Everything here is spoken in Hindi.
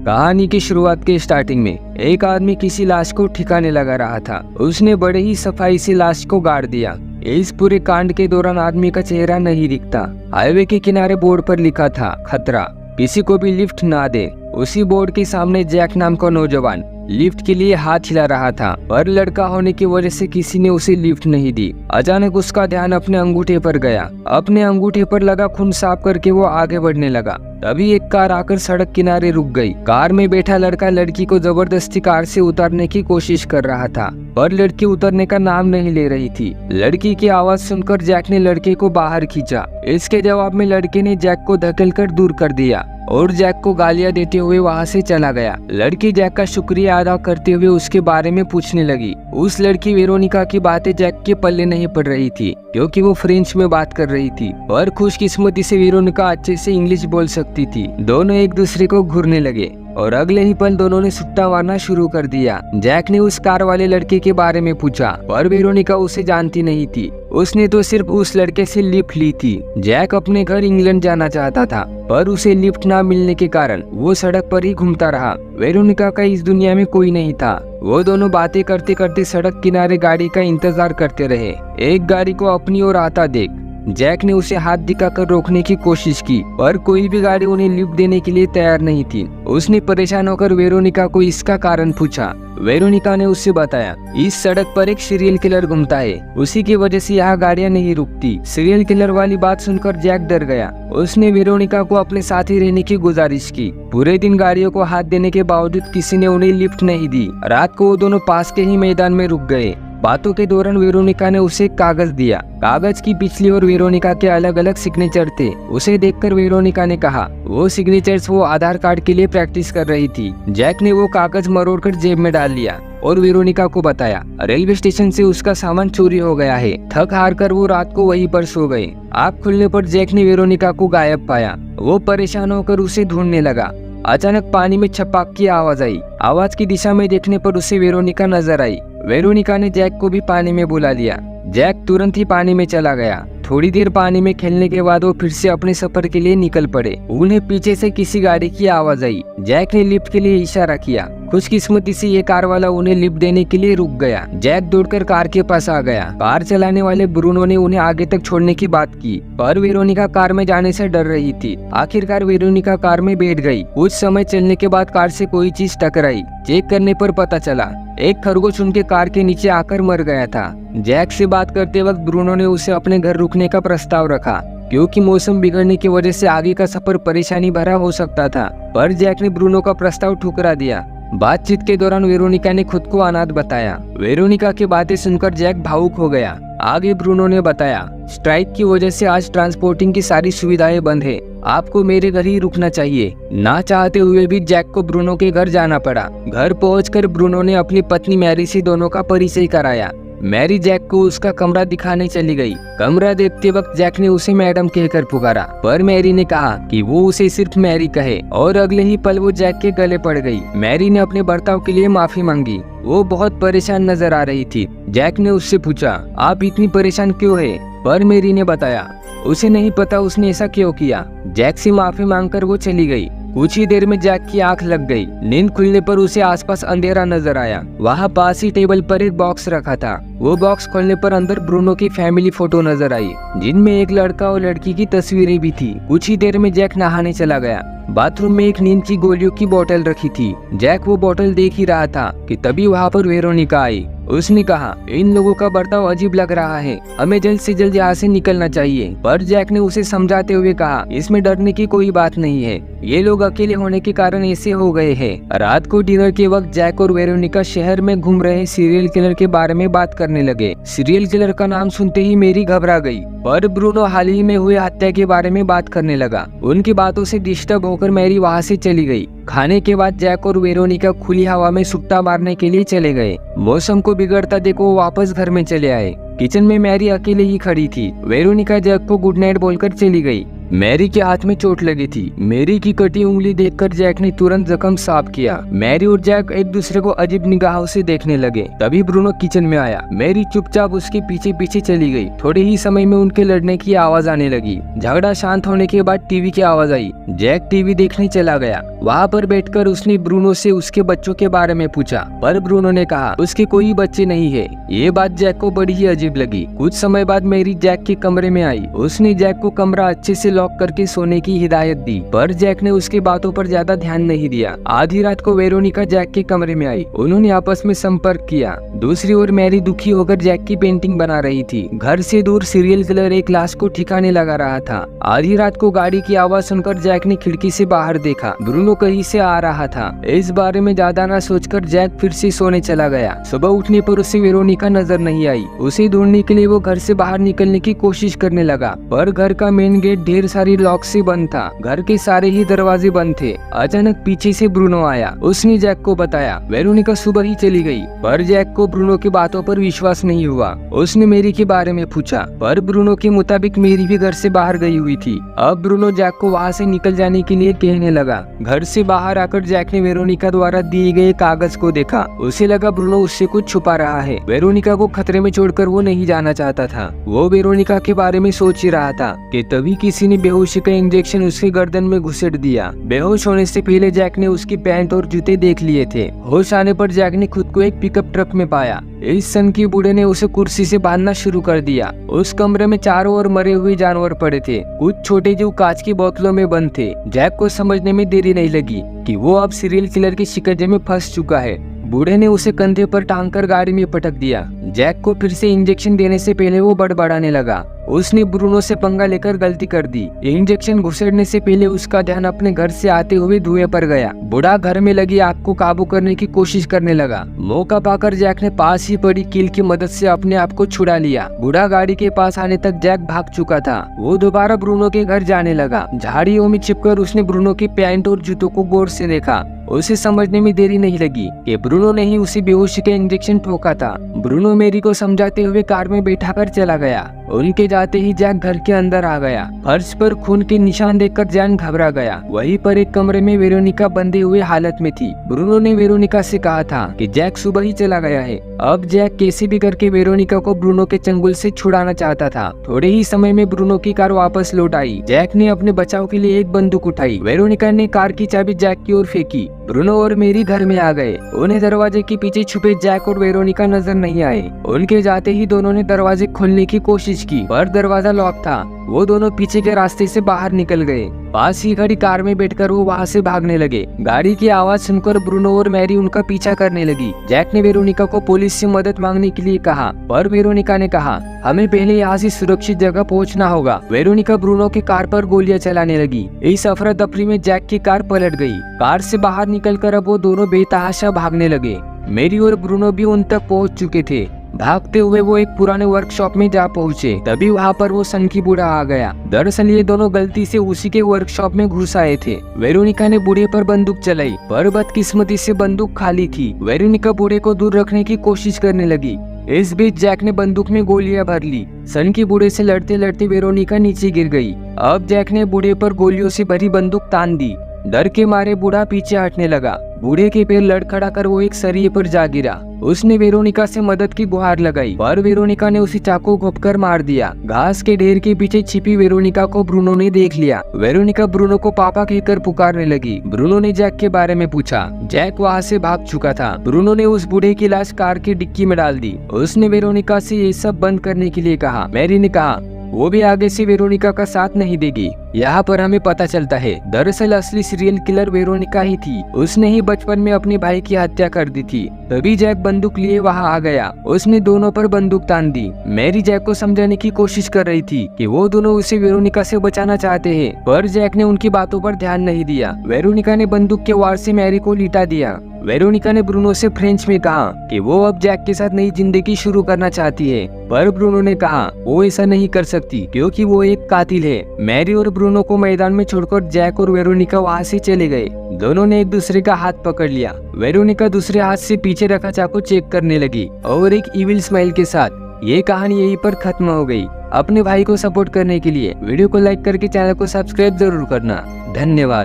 कहानी की शुरुआत के स्टार्टिंग में एक आदमी किसी लाश को ठिकाने लगा रहा था। उसने बड़े ही सफाई से लाश को गाड़ दिया। इस पूरे कांड के दौरान आदमी का चेहरा नहीं दिखता। हाईवे के किनारे बोर्ड पर लिखा था, खतरा, किसी को भी लिफ्ट ना दे। उसी बोर्ड के सामने जैक नाम का नौजवान लिफ्ट के लिए हाथ हिला रहा था, पर लड़का होने की वजह से किसी ने उसे लिफ्ट नहीं दी। अचानक उसका ध्यान अपने अंगूठे पर गया। अपने अंगूठे पर लगा खून साफ करके वो आगे बढ़ने लगा। तभी एक कार आकर सड़क किनारे रुक गई। कार में बैठा लड़का लड़की को जबरदस्ती कार से उतारने की कोशिश कर रहा था, पर लड़की उतरने का नाम नहीं ले रही थी। लड़की की आवाज सुनकर जैक ने लड़के को बाहर खींचा। इसके जवाब में लड़के ने जैक को धकेलकर दूर कर दिया और जैक को गालियां देते हुए वहां से चला गया। लड़की जैक का शुक्रिया अदा करते हुए उसके बारे में पूछने लगी। उस लड़की वेरोनिका की बातें जैक के पल्ले नहीं पड़ रही थी, क्योंकि वो फ्रेंच में बात कर रही थी, और खुशकिस्मती से वेरोनिका अच्छे से इंग्लिश बोल सकती थी। दोनों एक दूसरे को घूरने लगे और अगले ही पल दोनों ने सुट्टा मारना शुरू कर दिया। जैक ने उस कार वाले लड़के के बारे में पूछा, पर वेरोनिका उसे जानती नहीं थी। उसने तो सिर्फ उस लड़के से लिफ्ट ली थी। जैक अपने घर इंग्लैंड जाना चाहता था, पर उसे लिफ्ट ना मिलने के कारण वो सड़क पर ही घूमता रहा। वेरोनिका का इस दुनिया में कोई नहीं था। वो दोनों बातें करते करते सड़क किनारे गाड़ी का इंतजार करते रहे। एक गाड़ी को अपनी ओर आता देख जैक ने उसे हाथ दिखाकर रोकने की कोशिश की, पर कोई भी गाड़ी उन्हें लिफ्ट देने के लिए तैयार नहीं थी। उसने परेशान होकर वेरोनिका को इसका कारण पूछा। वेरोनिका ने उससे बताया, इस सड़क पर एक सीरियल किलर घूमता है, उसी की वजह से यहाँ गाड़ियाँ नहीं रुकती। सीरियल किलर वाली बात सुनकर जैक डर गया। उसने वेरोनिका को अपने साथ ही रहने की गुजारिश की। पूरे दिन गाड़ियों को हाथ देने के बावजूद किसी ने उन्हें लिफ्ट नहीं दी। रात को वो दोनों पास के ही मैदान में रुक गए। बातों के दौरान वेरोनिका ने उसे कागज दिया। कागज की पिछली और वेरोनिका के अलग अलग सिग्नेचर थे। उसे देखकर वेरोनिका ने कहा, वो सिग्नेचर्स वो आधार कार्ड के लिए प्रैक्टिस कर रही थी। जैक ने वो कागज मरोड़कर जेब में डाल लिया और वेरोनिका को बताया, रेलवे स्टेशन से उसका सामान चोरी हो गया है। थक हार कर वो रात को वहीं पर सो गए। आँख खुलने पर जैक ने वेरोनिका को गायब पाया। वो परेशान होकर उसे ढूंढने लगा। अचानक पानी में छपाक की आवाज आई। आवाज की दिशा में देखने पर उसे वेरोनिका नजर आई। वेरोनिका ने जैक को भी पानी में बुला लिया। जैक तुरंत ही पानी में चला गया। थोड़ी देर पानी में खेलने के बाद वो फिर से अपने सफर के लिए निकल पड़े। उन्हें पीछे से किसी गाड़ी की आवाज आई। जैक ने लिफ्ट के लिए इशारा किया। खुशकिस्मती से ये कार वाला उन्हें लिफ्ट देने के लिए रुक गया। जैक दौड़कर कार के पास आ गया। कार चलाने वाले ब्रूनो ने उन्हें आगे तक छोड़ने की बात की, पर वेरोनिका कार में जाने से डर रही थी। आखिरकार वेरोनिका कार में बैठ गई। कुछ समय चलने के बाद कार से कोई चीज टकराई। चेक करने पर पता चला एक खरगोश उनके कार के नीचे आकर मर गया था। जैक से बात करते वक्त ब्रूनो ने उसे अपने घर रुकने का प्रस्ताव रखा, क्योंकि मौसम बिगड़ने की वजह से आगे का सफर परेशानी भरा हो सकता था, पर जैक ने ब्रूनो का प्रस्ताव ठुकरा दिया। बातचीत के दौरान वेरोनिका ने खुद को अनाथ बताया। वेरोनिका की बातें सुनकर जैक भावुक हो गया। आगे ब्रूनो ने बताया, स्ट्राइक की वजह से आज ट्रांसपोर्टिंग की सारी सुविधाएं बंद है। आपको मेरे घर ही रुकना चाहिए। ना चाहते हुए भी जैक को ब्रूनो के घर जाना पड़ा। घर पहुंचकर ब्रूनो ने अपनी पत्नी मैरी से दोनों का परिचय कराया। मैरी जैक को उसका कमरा दिखाने चली गई। कमरा देखते वक्त जैक ने उसे मैडम कहकर पुकारा, पर मैरी ने कहा कि वो उसे सिर्फ मैरी कहे, और अगले ही पल वो जैक के गले पड़ गई। मैरी ने अपने बर्ताव के लिए माफी मांगी। वो बहुत परेशान नजर आ रही थी। जैक ने उससे पूछा, आप इतनी परेशान क्यों है? पर मैरी ने बताया उसे नहीं पता उसने ऐसा क्यों किया। जैक से माफी मांगकर वो चली गई। कुछ ही देर में जैक की आंख लग गई। नींद खुलने पर उसे आसपास अंधेरा नजर आया। वहाँ पास ही टेबल पर एक बॉक्स रखा था। वो बॉक्स खोलने पर अंदर ब्रूनो की फैमिली फोटो नजर आई, जिनमें एक लड़का और लड़की की तस्वीरें भी थी। कुछ ही देर में जैक नहाने चला गया। बाथरूम में एक नींद की गोलियों की बोतल रखी थी। जैक वो बोतल देख ही रहा था कि तभी वहाँ पर वेरोनिका आई। उसने कहा, इन लोगों का बर्ताव अजीब लग रहा है, हमें जल्द से जल्द यहाँ से निकलना चाहिए। पर जैक ने उसे समझाते हुए कहा, इसमें डरने की कोई बात नहीं है, ये लोग अकेले होने के कारण ऐसे हो गए हैं। रात को डिनर के वक्त जैक और वेरोनिका शहर में घूम रहे सीरियल किलर के बारे में बात करने लगे। सीरियल किलर का नाम सुनते ही मेरी घबरा गई, पर ब्रूनो हाल ही में हुए हत्या के बारे में बात करने लगा। उनकी बातों से डिस्टर्ब होकर मैरी वहाँ से चली गई। खाने के बाद जैक और वेरोनिका खुली हवा में सुट्टा मारने के लिए चले गए। मौसम को बिगड़ता देखो वो वापस घर में चले आए। किचन में मैरी अकेले ही खड़ी थी। वेरोनिका जैक को गुड नाइट बोलकर चली गई। मैरी के हाथ में चोट लगी थी। मैरी की कटी उंगली देखकर जैक ने तुरंत जख्म साफ किया। मैरी और जैक एक दूसरे को अजीब निगाहों से देखने लगे। तभी ब्रूनो किचन में आया। मैरी चुपचाप उसके पीछे पीछे चली गई। थोड़े ही समय में उनके लड़ने की आवाज आने लगी। झगड़ा शांत होने के बाद टीवी की आवाज आई। जैक टीवी देखने चला गया। वहाँ पर बैठकर उसने ब्रूनो से उसके बच्चों के बारे में पूछा, पर ब्रूनो ने कहा उसके कोई बच्चे नहीं है। ये बात जैक को बड़ी ही अजीब लगी। कुछ समय बाद मैरी जैक के कमरे में आई। उसने जैक को कमरा अच्छे से लॉक करके सोने की हिदायत दी, पर जैक ने उसकी बातों पर ज्यादा ध्यान नहीं दिया। आधी रात को वेरोनिका जैक के कमरे में आई। उन्होंने आपस में संपर्क किया। दूसरी ओर मैरी दुखी होकर जैक की पेंटिंग बना रही थी। घर से दूर सीरियल किलर एक लाश को ठिकाने लगा रहा था। आधी रात को गाड़ी की आवाज सुनकर जैक ने खिड़की से बाहर देखा। ब्रूनो कहीं से आ रहा था। इस बारे में ज्यादा न सोचकर जैक फिर से सोने चला गया। सुबह उठने पर उसे वेरोनिका नजर नहीं आई। उसे ढूंढने के लिए वो घर से बाहर निकलने की कोशिश करने लगा, पर घर का मेन गेट ढेर सारी लॉक से बंद था। घर के सारे ही दरवाजे बंद थे। अचानक पीछे से ब्रूनो आया। उसने जैक को बताया वेरोनिका सुबह ही चली गई, पर जैक को ब्रूनो की बातों पर विश्वास नहीं हुआ। उसने मैरी के बारे में पूछा, पर ब्रूनो के मुताबिक मैरी भी घर से बाहर गई हुई थी। अब ब्रूनो जैक को वहाँ से निकल जाने के लिए कहने लगा। घर से बाहर आकर जैक ने वेरोनिका द्वारा दिए गए कागज को देखा। उसे लगा ब्रूनो उससे कुछ छुपा रहा है। वेरोनिका को खतरे में छोड़कर वो नहीं जाना चाहता था। वो वेरोनिका के बारे में सोच ही रहा था कि तभी किसी ने बेहोशी का इंजेक्शन उसके गर्दन में घुसेड़ दिया। बेहोश होने से पहले जैक ने उसकी पैंट और जूते देख लिए थे। होश आने पर जैक ने खुद को एक पिकअप ट्रक में पाया। इस सन की बूढ़े ने उसे कुर्सी से बांधना शुरू कर दिया। उस कमरे में चारों ओर मरे हुए जानवर पड़े थे। कुछ छोटे जीव कांच की बोतलों में बंद थे। जैक को समझने में देरी नहीं लगी कि वो अब सीरियल किलर के शिकंजे में फंस चुका है। बूढ़े ने उसे कंधे पर टांगकर गाड़ी में पटक दिया। जैक को फिर से इंजेक्शन देने से पहले वो बड़बड़ाने लगा। उसने ब्रूनो से पंगा लेकर गलती कर दी। इंजेक्शन घुसेड़ने से पहले उसका ध्यान अपने घर से आते हुए धुएं पर गया। बूढ़ा घर में लगी आग को काबू करने की कोशिश करने लगा। मौका पाकर जैक ने पास ही पड़ी कील की मदद से अपने आप को छुड़ा लिया। बूढ़ा गाड़ी के पास आने तक जैक भाग चुका था। वो दोबारा ब्रूनो के घर जाने लगा। झाड़ियों में छिपकर उसने ब्रूनो की पैंट और जूतों को गौर से देखा। उसे समझने में देरी नहीं लगी कि ब्रूनो ने ही उसे बेहोशी का इंजेक्शन ठोका था। ब्रूनो मैरी को समझाते हुए कार में बैठाकर चला गया। उनके जाते ही जैक घर के अंदर आ गया। फर्श पर खून के निशान देखकर जैन घबरा गया। वहीं पर एक कमरे में वेरोनिका बंधे हुए हालत में थी। ब्रूनो ने वेरोनिका से कहा था कि जैक सुबह ही चला गया है। अब जैक कैसे भी करके वेरोनिका को ब्रूनो के चंगुल से छुड़ाना चाहता था। थोड़े ही समय में ब्रूनो की कार वापस लौट आई। जैक ने अपने बचाव के लिए एक बंदूक उठाई। वेरोनिका ने कार की चाबी जैक की ओर फेंकी। ब्रूनो और मैरी घर में आ गए। उन्हें दरवाजे के पीछे छुपे जैक और वेरोनिका नजर नहीं आए। उनके जाते ही दोनों ने दरवाजे खोलने की कोशिश की, पर दरवाजा लॉक था। वो दोनों पीछे के रास्ते से बाहर निकल गए। पास ही खड़ी कार में बैठकर वो वहाँ से भागने लगे। गाड़ी की आवाज सुनकर ब्रूनो और मैरी उनका पीछा करने लगी। जैक ने वेरोनिका को पुलिस से मदद मांगने के लिए कहा, पर वेरोनिका ने कहा हमें पहले यहाँ से सुरक्षित जगह पहुँचना होगा। वेरोनिका ब्रूनो की कार पर गोलियां चलाने लगी। इस अफरा तफरी में जैक की कार पलट गई। कार से बाहर निकलकर अब वो दोनों बेतहाशा भागने लगे। मैरी और ब्रूनो भी उन तक पहुँच चुके थे। भागते हुए वो एक पुराने वर्कशॉप में जा पहुंचे। तभी वहाँ पर वो सनकी बूढ़ा आ गया। दरअसल ये दोनों गलती से उसी के वर्कशॉप में घुस आए थे। वेरोनिका ने बूढ़े पर बंदूक चलाई, पर बदकिस्मती से बंदूक खाली थी। वेरोनिका बूढ़े को दूर रखने की कोशिश करने लगी। इस बीच जैक ने बंदूक में गोलियां भर ली। सनकी बूढ़े से लड़ते लड़ते वेरोनिका नीचे गिर गई। अब जैक ने बूढ़े पर गोलियों से भरी बंदूक तान दी। डर के मारे बूढ़ा पीछे हटने लगा। बूढ़े के पैर लड़खड़ाकर वो एक सरिये पर जा गिरा। उसने वेरोनिका से मदद की गुहार लगाई, पर वेरोनिका ने उसे चाकू घोंपकर मार दिया। घास के ढेर के पीछे छिपी वेरोनिका को ब्रूनो ने देख लिया। वेरोनिका ब्रूनो को पापा कहकर पुकारने लगी। ब्रूनो ने जैक के बारे में पूछा। जैक वहाँ से भाग चुका था। ब्रूनो ने उस बूढ़े की लाश कार की डिक्की में डाल दी। उसने वेरोनिका से ये सब बंद करने के लिए कहा। मैरी ने कहा वो भी आगे से वेरोनिका का साथ नहीं देगी। यहाँ पर हमें पता चलता है दरअसल असली सीरियल किलर वेरोनिका ही थी। उसने ही बचपन में अपने भाई की हत्या कर दी थी। तभी जैक बंदूक लिए वहाँ आ गया। उसने दोनों पर बंदूक तान दी। मैरी जैक को समझाने की कोशिश कर रही थी कि वो दोनों उसे वेरोनिका से बचाना चाहते हैं, पर जैक ने उनकी बातों पर ध्यान नहीं दिया। वेरोनिका ने बंदूक के वार से मैरी को लिटा दिया। वेरोनिका ने ब्रूनो से फ्रेंच में कहा कि वो अब जैक के साथ नई जिंदगी शुरू करना चाहती है, पर ब्रूनो ने कहा वो ऐसा नहीं कर सकती क्योंकि वो एक कातिल है। मैरी और ब्रूनो को मैदान में छोड़कर जैक और वेरोनिका वहाँ से चले गए। दोनों ने एक दूसरे का हाथ पकड़ लिया। वेरोनिका दूसरे हाथ से पीछे रखा चाकू चेक करने लगी और एक इविल स्माइल के साथ। ये कहानी यहीं पर खत्म हो गई। अपने भाई को सपोर्ट करने के लिए वीडियो को लाइक करके चैनल को सब्सक्राइब जरूर करना। धन्यवाद।